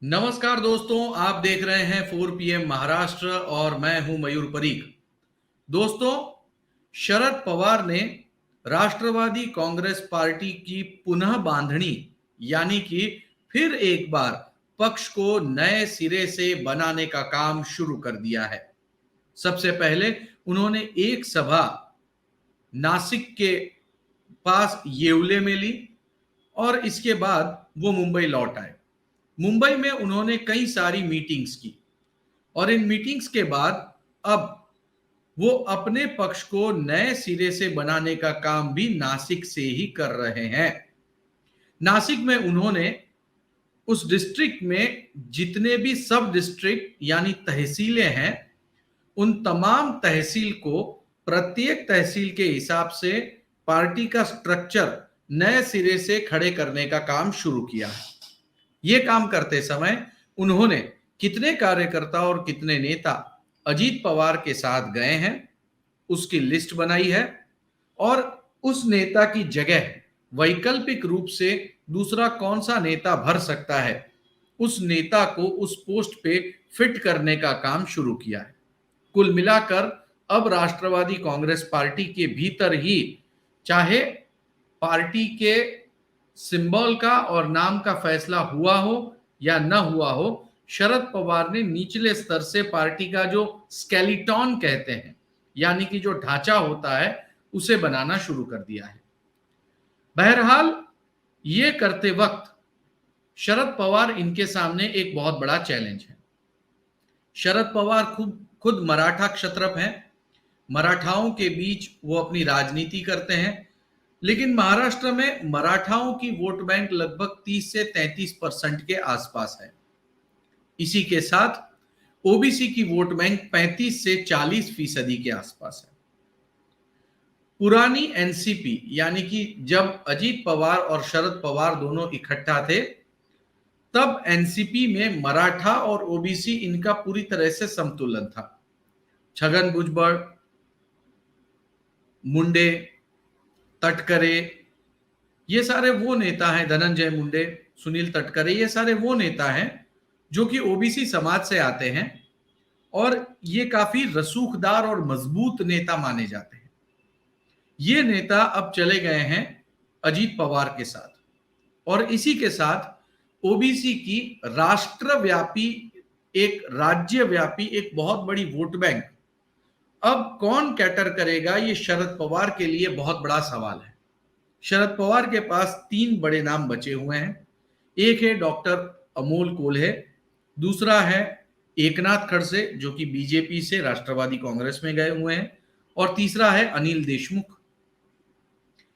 नमस्कार दोस्तों, आप देख रहे हैं 4 PM महाराष्ट्र और मैं हूं मयूर परीख। दोस्तों, शरद पवार ने राष्ट्रवादी कांग्रेस पार्टी की पुनः बांधनी यानी कि फिर एक बार पक्ष को नए सिरे से बनाने का काम शुरू कर दिया है। सबसे पहले उन्होंने एक सभा नासिक के पास येवले में ली और इसके बाद वो मुंबई लौट आए। मुंबई में उन्होंने कई सारी मीटिंग्स की और इन मीटिंग्स के बाद अब वो अपने पक्ष को नए सिरे से बनाने का काम भी नासिक से ही कर रहे हैं। नासिक में उन्होंने उस डिस्ट्रिक्ट में जितने भी सब डिस्ट्रिक्ट यानी तहसीलें हैं, उन तमाम तहसील को प्रत्येक तहसील के हिसाब से पार्टी का स्ट्रक्चर नए सिरे से खड़े करने का काम शुरू किया है। ये काम करते समय उन्होंने कितने कार्यकर्ता और कितने नेता अजीत पवार के साथ गए हैं उसकी लिस्ट बनाई है और उस नेता की जगह वैकल्पिक रूप से दूसरा कौन सा नेता भर सकता है, उस नेता को उस पोस्ट पे फिट करने का काम शुरू किया है। कुल मिलाकर अब राष्ट्रवादी कांग्रेस पार्टी के भीतर ही, चाहे पार्टी के सिंबल का और नाम का फैसला हुआ हो या न हुआ हो, शरद पवार ने निचले स्तर से पार्टी का जो स्केलेटन कहते हैं यानी कि जो ढांचा होता है उसे बनाना शुरू कर दिया है। बहरहाल ये करते वक्त शरद पवार इनके सामने एक बहुत बड़ा चैलेंज है। शरद पवार खुद मराठा क्षत्रप हैं, मराठाओं के बीच वो अपनी राजनीति करते हैं, लेकिन महाराष्ट्र में मराठाओं की वोट बैंक लगभग 30 से 33% के आसपास है। इसी के साथ ओबीसी की वोट बैंक 35 से 40% के आसपास है। पुरानी एनसीपी यानी कि जब अजीत पवार और शरद पवार दोनों इकट्ठा थे, तब एनसीपी में मराठा और ओबीसी इनका पूरी तरह से संतुलन था। छगन भुजबळ, मुंडे, तटकरे, ये सारे वो नेता हैं, धनंजय मुंडे, सुनील तटकरे, ये सारे वो नेता हैं जो कि ओबीसी समाज से आते हैं और ये काफी रसूखदार और मजबूत नेता माने जाते हैं। ये नेता अब चले गए हैं अजीत पवार के साथ और इसी के साथ ओबीसी की राष्ट्रव्यापी, एक राज्यव्यापी एक बहुत बड़ी वोट बैंक अब कौन कैटर करेगा, ये शरद पवार के लिए बहुत बड़ा सवाल है। शरद पवार के पास 3 बड़े नाम बचे हुए हैं। एक है डॉक्टर अमोल कोल्हे, दूसरा है एकनाथ खड़से जो कि बीजेपी से राष्ट्रवादी कांग्रेस में गए हुए हैं, और तीसरा है अनिल देशमुख।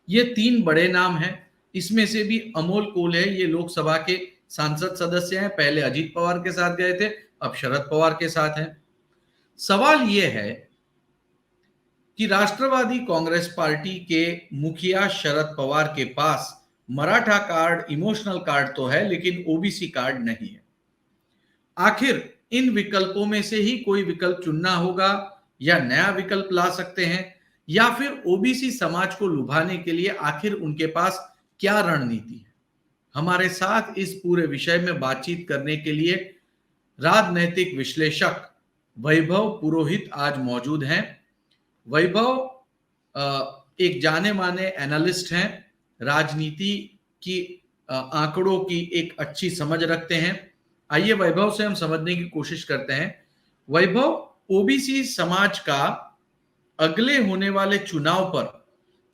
ये 3 बड़े नाम हैं। इसमें से भी अमोल कोल्हे ये लोकसभा के सांसद सदस्य हैं, पहले अजीत पवार के साथ गए थे, अब शरद पवार के साथ हैं। सवाल ये है कि राष्ट्रवादी कांग्रेस पार्टी के मुखिया शरद पवार के पास मराठा कार्ड, इमोशनल कार्ड तो है, लेकिन ओबीसी कार्ड नहीं है। आखिर इन विकल्पों में से ही कोई विकल्प चुनना होगा या नया विकल्प ला सकते हैं, या फिर ओबीसी समाज को लुभाने के लिए आखिर उनके पास क्या रणनीति है। हमारे साथ इस पूरे विषय में बातचीत करने के लिए राजनैतिक विश्लेषक वैभव पुरोहित आज मौजूद हैं। वैभव एक जाने माने एनालिस्ट हैं, राजनीति की आंकड़ों की एक अच्छी समझ रखते हैं। आइए वैभव से हम समझने की कोशिश करते हैं। वैभव, ओबीसी समाज का अगले होने वाले चुनाव पर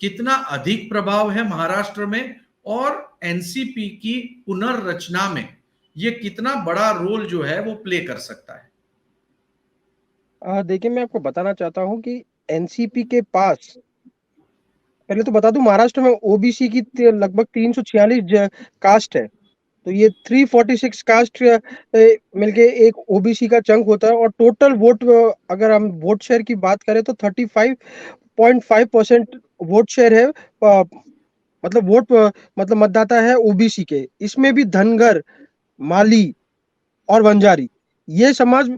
कितना अधिक प्रभाव है महाराष्ट्र में, और एनसीपी की पुनर्रचना में ये कितना बड़ा रोल जो है वो प्ले कर सकता है? देखिए, मैं आपको बताना चाहता हूँ कि एनसीपी के पास, पहले तो बता दूं, महाराष्ट्र में ओबीसी की लगभग 346 कास्ट है। तो ये 346 कास्ट मिलके एक ओबीसी का चंक होता है, और टोटल वोट, अगर हम वोट शेयर की बात करें तो 35.5% वोट शेयर है। मतलब वोट, मतलब मतदाता है ओबीसी के। इसमें भी धनगर, माली और बंजारी, ये समाज,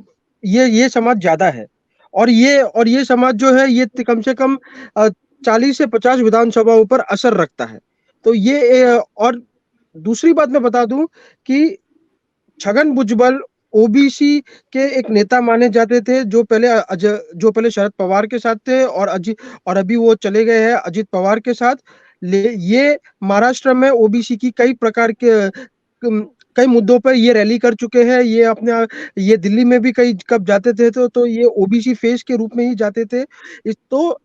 ये समाज ज्यादा है। और ये समाज जो है, ये कम से कम 40 से 50 विधानसभाओं पर असर रखता है। तो ये और दूसरी बात मैं बता दूं कि छगन भुजबल ओबीसी के एक नेता माने जाते थे, जो पहले शरद पवार के साथ थे और अभी वो चले गए हैं अजित पवार के साथ। ये महाराष्ट्र में ओबीसी की कई प्रकार के कई मुद्दों पर ये रैली कर चुके हैं। ये दिल्ली में भी कई कब जाते थे तो ये ओबीसी फेस के रूप में ही जाते थे। तो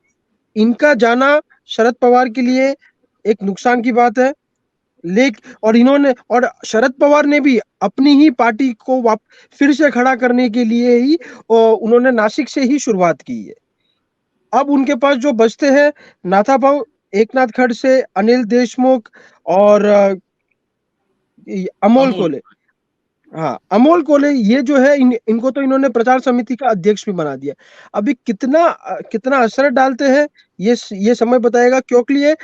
इनका जाना शरद पवार के लिए एक नुकसान की बात है। और शरद पवार ने भी अपनी ही पार्टी को फिर से खड़ा करने के लिए ही उन्होंने नासिक से ही शुरुआत की है। अब उनके पास जो बचते हैं नाथाभाऊ, एकनाथ खड़से, अनिल देशमुख और अमोल अमोल। कोले। हाँ, अमोल कोले ये जो है इनको तो इन्होंने प्रचार समिति का अध्यक्ष भी बना दिया। अभी कितना असर डालते हैं ये समय बताएगा, क्योंकि ये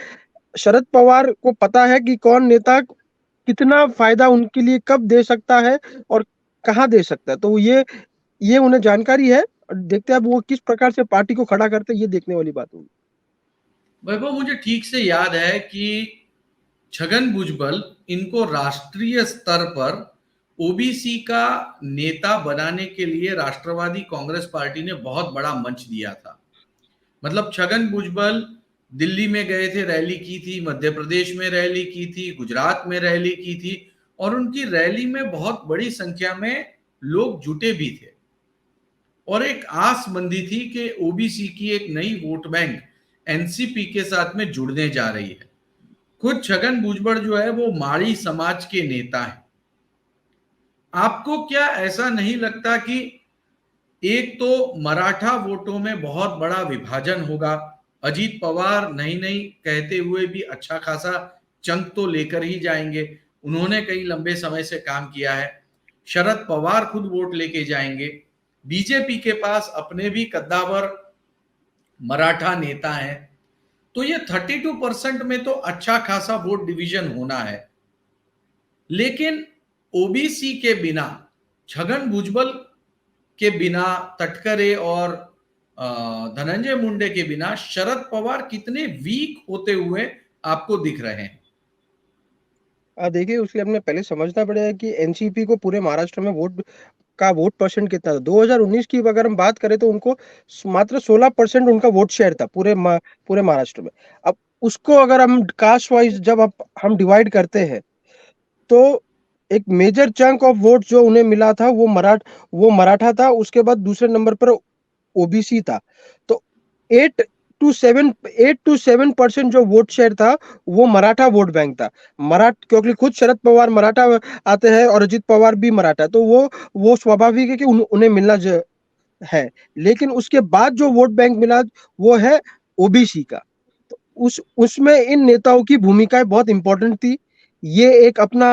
शरद पवार को पता है कि कौन नेता कितना फायदा उनके लिए कब दे सकता है और कहाँ दे सकता है। तो ये उन्हें जानकारी है। देखते हैं अब वो किस प्रकार से पार्टी को खड़ा करते हैं, ये देखने वाली बात होगी। वैभव, मुझे ठीक से याद है कि छगन भुजबल इनको राष्ट्रीय स्तर पर ओबीसी का नेता बनाने के लिए राष्ट्रवादी कांग्रेस पार्टी ने बहुत बड़ा मंच दिया था। मतलब छगन भुजबल दिल्ली में गए थे, रैली की थी, मध्य प्रदेश में रैली की थी, गुजरात में रैली की थी, और उनकी रैली में बहुत बड़ी संख्या में लोग जुटे भी थे और एक आस बंधी थी कि ओबीसी की एक नई वोट बैंक एनसीपी के साथ में जुड़ने जा रही है। खुद छगन भुजबल जो है वो माड़ी समाज के नेता हैं। आपको क्या ऐसा नहीं लगता कि एक तो मराठा वोटों में बहुत बड़ा विभाजन होगा? अजीत पवार नहीं नहीं कहते हुए भी अच्छा खासा चंक तो लेकर ही जाएंगे, उन्होंने कई लंबे समय से काम किया है। शरद पवार खुद वोट लेके जाएंगे। बीजेपी के पास अपने भी कद्दावर मराठा नेता हैं। तो ये 32% में तो अच्छा खासा वोट डिवीजन होना है। लेकिन ओबीसी के बिना, छगन भुजबल के बिना, तटकरे और धनंजय मुंडे के बिना शरद पवार कितने वीक होते हुए आपको दिख रहे हैं? देखिए, उसके लिए हमने पहले समझना पड़ेगा कि एनसीपी को पूरे महाराष्ट्र में वोट परसेंट कितना था। 2019 की अगर हम बात करें तो उनको मात्र 16% उनका वोट शेयर था पूरे महाराष्ट्र में। अब उसको अगर हम कास्ट वाइज जब हम डिवाइड करते हैं तो एक मेजर चंक ऑफ वोट जो उन्हें मिला था वो मराठा था। उसके बाद दूसरे नंबर पर ओबीसी था। तो 8 to 7% जो वोट शेयर था वो मराठा वोट बैंक था। क्योंकि खुद शरद पवार मराठा आते हैं और अजित पवार भी मराठा, तो वो स्वाभाविक है कि उन्हें मिलना है। लेकिन उसके बाद जो वोट बैंक मिला वो है ओबीसी का। तो उसमें इन नेताओं की भूमिकाएं बहुत इंपॉर्टेंट थी। ये एक अपना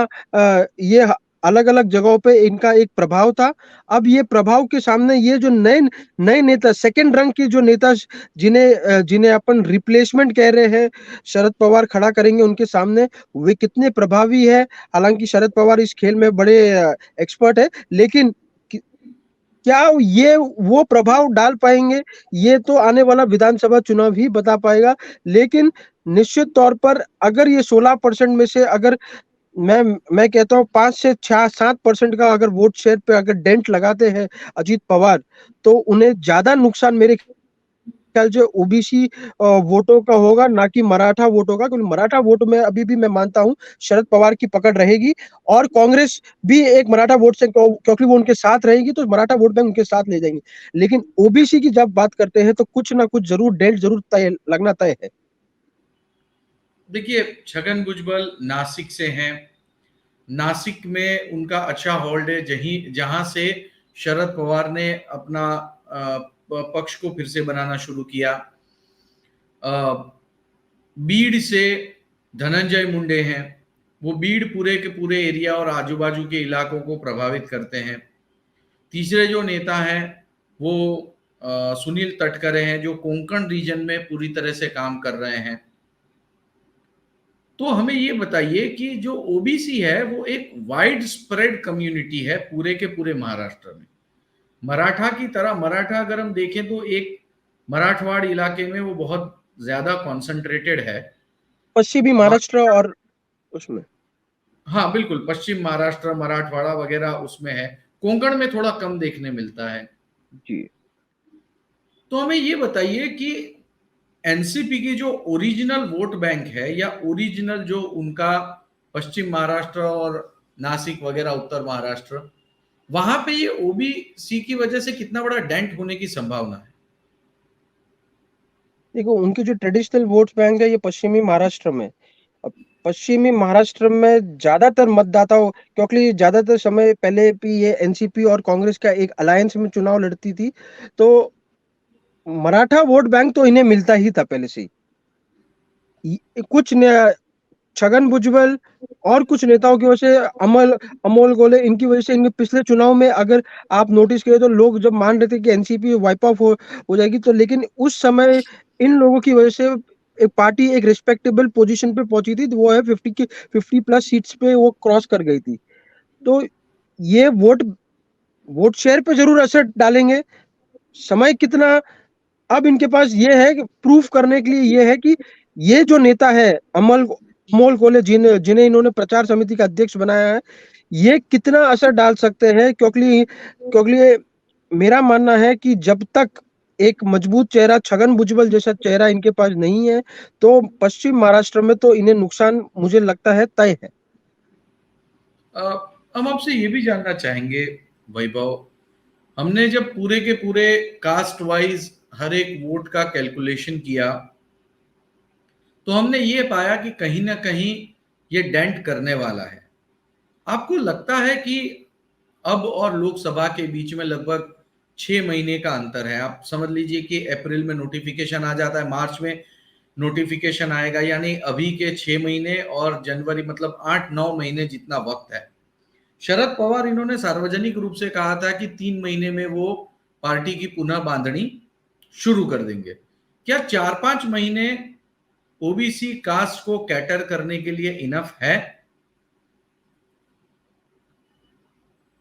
ये अलग अलग जगहों पे इनका एक प्रभाव था। अब ये प्रभाव के सामने ये जो नए नए नेता, सेकंड रंग के जो नेता, जिन्हें अपन रिप्लेसमेंट कह रहे हैं, शरद पवार खड़ा करेंगे उनके सामने, वे कितने प्रभावी है। हालांकि शरद पवार इस खेल में बड़े एक्सपर्ट है, लेकिन क्या ये वो प्रभाव डाल पाएंगे, ये तो आने वाला विधानसभा चुनाव ही बता पाएगा। लेकिन निश्चित तौर पर अगर ये 16% में से अगर मैं कहता हूँ 5 से 7% का अगर वोट शेयर पे अगर डेंट लगाते हैं अजीत पवार, तो उन्हें ज्यादा नुकसान मेरे ख्याल से ओबीसी वोटों का होगा, ना कि मराठा वोटों का। क्योंकि मराठा वोट में अभी भी मैं मानता हूँ शरद पवार की पकड़ रहेगी और कांग्रेस भी एक मराठा वोट से, क्योंकि वो उनके साथ रहेगी तो मराठा वोट बैंक उनके साथ ले जाएंगे। लेकिन ओबीसी की जब बात करते हैं तो कुछ ना कुछ जरूर डेंट जरूर तय लगना तय है। देखिए, छगन भुजबल नासिक से हैं। नासिक में उनका अच्छा होल्ड है, जहां से शरद पवार ने अपना पक्ष को फिर से बनाना शुरू किया। बीड़ से धनंजय मुंडे हैं, वो बीड़ पूरे के पूरे एरिया और आजू बाजू के इलाकों को प्रभावित करते हैं। तीसरे जो नेता हैं वो सुनील तटकरे हैं, जो कोंकण रीजन में पूरी तरह से काम कर रहे हैं। तो हमें ये बताइए कि जो ओबीसी है वो एक वाइड स्प्रेड कम्युनिटी है पूरे के पूरे महाराष्ट्र में। मराठा की तरह, मराठा अगर हम देखें तो एक मराठवाड़ इलाके में वो बहुत ज्यादा कॉन्सेंट्रेटेड है। पश्चिमी महाराष्ट्र और उसमें हाँ बिल्कुल, पश्चिम महाराष्ट्र, मराठवाड़ा वगैरह उसमें है। कोंकण में थोड़ा कम देखने मिलता है। जी। तो हमें ये बताइए कि एनसीपी की जो ओरिजिनल वोट बैंक है, या ओरिजिनल जो उनका पश्चिम महाराष्ट्र और नासिक वगैरह उत्तर महाराष्ट्र, वहां पे ये ओबीसी की वजह से कितना बड़ा डेंट होने की संभावना है? देखो, उनके जो ट्रेडिशनल वोट बैंक है ये पश्चिमी महाराष्ट्र में। अब पश्चिमी महाराष्ट्र में ज्यादातर मतदाताओं, क्योंकि ज्यादातर समय पहले भी ये एनसीपी और कांग्रेस का एक अलायंस में चुनाव लड़ती थी, तो मराठा वोट बैंक तो इन्हें मिलता ही था पहले से ही। कुछ छगन भुजबल और कुछ नेताओं की वजह से, अमोल गोले, इनकी वजह से, इनके पिछले चुनाव में अगर आप नोटिस करें तो लोग जब मान रहे थे कि एनसीपी वाइप ऑफ हो जाएगी, तो लेकिन उस समय इन लोगों की वजह से एक पार्टी एक रिस्पेक्टेबल पोजीशन पे पहुंची थी, तो वो है 50 प्लस सीट्स पे वो क्रॉस कर गई थी। तो ये वोट वोट शेयर पे जरूर असर डालेंगे। समय कितना, अब इनके पास ये है कि प्रूफ करने के लिए ये है कि ये जो नेता है अमोल कोले, जिन्हें इन्होंने प्रचार समिति का अध्यक्ष बनाया है, ये कितना असर डाल सकते हैं, क्योंकि क्योंकि मेरा मानना है कि जब तक एक मजबूत चेहरा, छगन भुजबल जैसा चेहरा इनके पास नहीं है, तो पश्चिम महाराष्ट्र में तो इन्हें नुकसान मुझे लगता है तय है। हम आपसे ये भी जानना चाहेंगे वैभव, हमने जब पूरे के पूरे कास्ट वाइज हर एक वोट का कैलकुलेशन किया, तो हमने ये पाया कि कहीं ना कहीं ये डेंट करने वाला है। आपको लगता है कि अब और लोकसभा के बीच में लगभग 6 महीने का अंतर है, आप समझ लीजिए कि अप्रैल में नोटिफिकेशन आ जाता है, मार्च में नोटिफिकेशन आएगा, यानी अभी के 6 महीने और जनवरी, मतलब 8-9 महीने जितना वक्त है। शरद पवार इन्होंने सार्वजनिक रूप से कहा था कि 3 महीने में वो पार्टी की पुनः बांधनी शुरू कर देंगे। क्या 4-5 महीने ओबीसी कास्ट को कैटर करने के लिए इनफ है?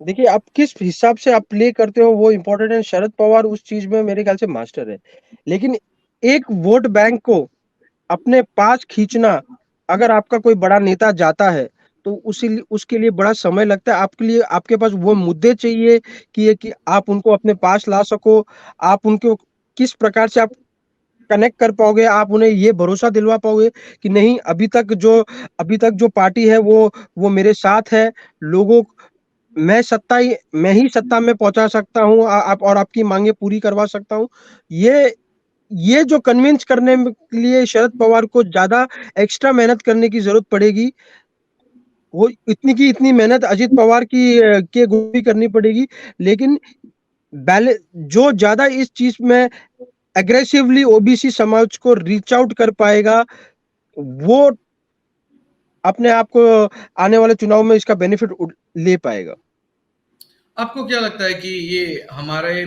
देखिए, आप किस हिसाब से आप प्ले करते हो वो इम्पोर्टेंट है। शरद पवार उस चीज में मेरे ख्याल से मास्टर है, लेकिन एक वोट बैंक को अपने पास खींचना, अगर आपका कोई बड़ा नेता जाता है तो उसी उसके लिए बड़ा समय लगता है। आपके लिए, आपके पास वो मुद्दे चाहिए कि आप उनको अपने पास ला सको। आप उनको किस प्रकार से आप कनेक्ट कर पाओगे, आप उन्हें ये भरोसा दिलवा पाओगे कि नहीं, अभी तक जो पार्टी है वो मेरे साथ है। लोगों, मैं ही सत्ता में पहुंचा सकता हूँ, आप और आपकी मांगे पूरी करवा सकता हूँ। ये जो कन्विंस करने के लिए शरद पवार को ज्यादा एक्स्ट्रा मेहनत करने की जरूरत पड़ेगी, वो इतनी मेहनत अजित पवार के गुण भी करनी पड़ेगी। लेकिन बैले जो ज्यादा इस चीज में एग्रेसिवली ओबीसी समाज को रीच आउट कर पाएगा, वो अपने आप को आने वाले चुनाव में इसका बेनिफिट ले पाएगा। आपको क्या लगता है कि ये हमारे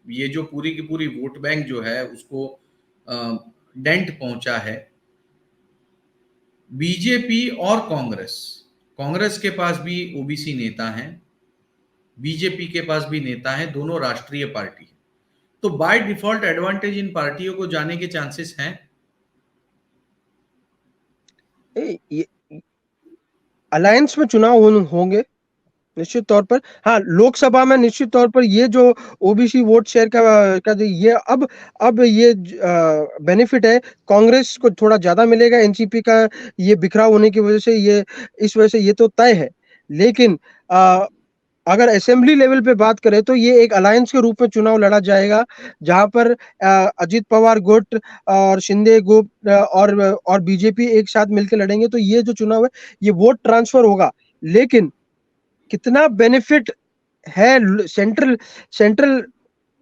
ये जो पूरी की पूरी वोट बैंक जो है उसको डेंट पहुंचा है? बीजेपी और कांग्रेस, कांग्रेस के पास भी ओबीसी नेता हैं, बीजेपी के पास भी नेता हैं, दोनों राष्ट्रीय पार्टी हैं। तो बाय डिफॉल्ट एडवांटेज इन पार्टियों को जाने के चांसेस हैं? ये अलायंस में चुनाव होंगे निश्चित तौर पर। हाँ, लोकसभा में निश्चित तौर पर ये जो ओबीसी वोट शेयर का ये अब ये बेनिफिट है, कांग्रेस को थोड़ा ज्यादा मिलेगा। एनसीपी का ये बिखराव होने की वजह से, ये इस वजह से ये तो तय है। लेकिन अगर असेंबली लेवल पे बात करें तो ये एक अलायंस के रूप में चुनाव लड़ा जाएगा, जहां पर अजित पवार गुट और शिंदे गुट और बीजेपी एक साथ मिलकर लड़ेंगे। तो ये जो चुनाव है, ये वोट ट्रांसफर होगा। लेकिन कितना बेनिफिट है, सेंट्रल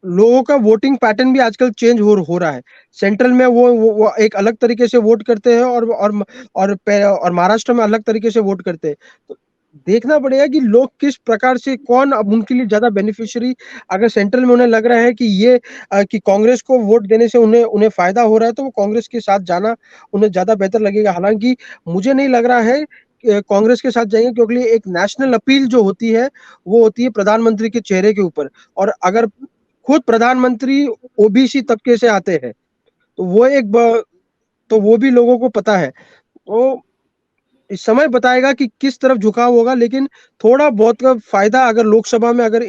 लोगों का वोटिंग पैटर्न भी आजकल चेंज हो रहा है। सेंट्रल में वो एक अलग तरीके से वोट करते हैं, और महाराष्ट्र में अलग तरीके से वोट करते हैं। तो देखना पड़ेगा कि लोग किस प्रकार से, कौन अब उनके लिए ज्यादा बेनिफिशियरी, अगर सेंट्रल में उन्हें लग रहा है कि कि कांग्रेस को वोट देने से उन्हें उन्हें फायदा हो रहा है, तो वो कांग्रेस के साथ जाना उन्हें ज्यादा बेहतर लगेगा। हालांकि मुझे नहीं लग रहा है कांग्रेस के साथ जाएंगे, क्योंकि एक नेशनल अपील जो होती है वो होती है प्रधानमंत्री के चेहरे के ऊपर। और अगर खुद प्रधानमंत्री ओबीसी तबके से आते हैं, तो वो भी लोगों को पता है। तो इस समय बताएगा कि किस तरफ झुकाव होगा, लेकिन थोड़ा बहुत का फायदा अगर लोकसभा में अगर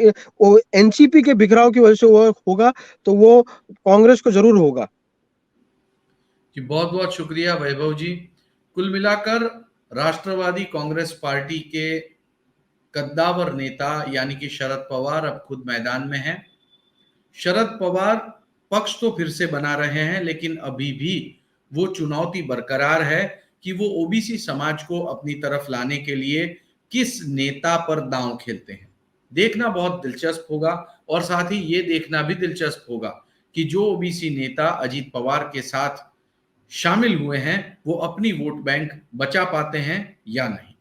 एनसीपी के बिखराव की वजह से वो होगा तो वो कांग्रेस को जरूर होगा। जी बहुत बहुत शुक्रिया वैभव जी। कुल मिलाकर राष्ट्रवादी कांग्रेस पार्टी के कद्दावर नेता यानी कि शरद पवार अब खुद मैदान में हैं। शरद पवार पक्ष तो फिर से बना रहे हैं, लेकिन अभी भी वो चुनौती बरकरार है कि वो ओबीसी समाज को अपनी तरफ लाने के लिए किस नेता पर दांव खेलते हैं। देखना बहुत दिलचस्प होगा, और साथ ही ये देखना भी दिलचस्प होगा कि जो ओबीसी नेता अजीत पवार के साथ शामिल हुए हैं वो अपनी वोट बैंक बचा पाते हैं या नहीं।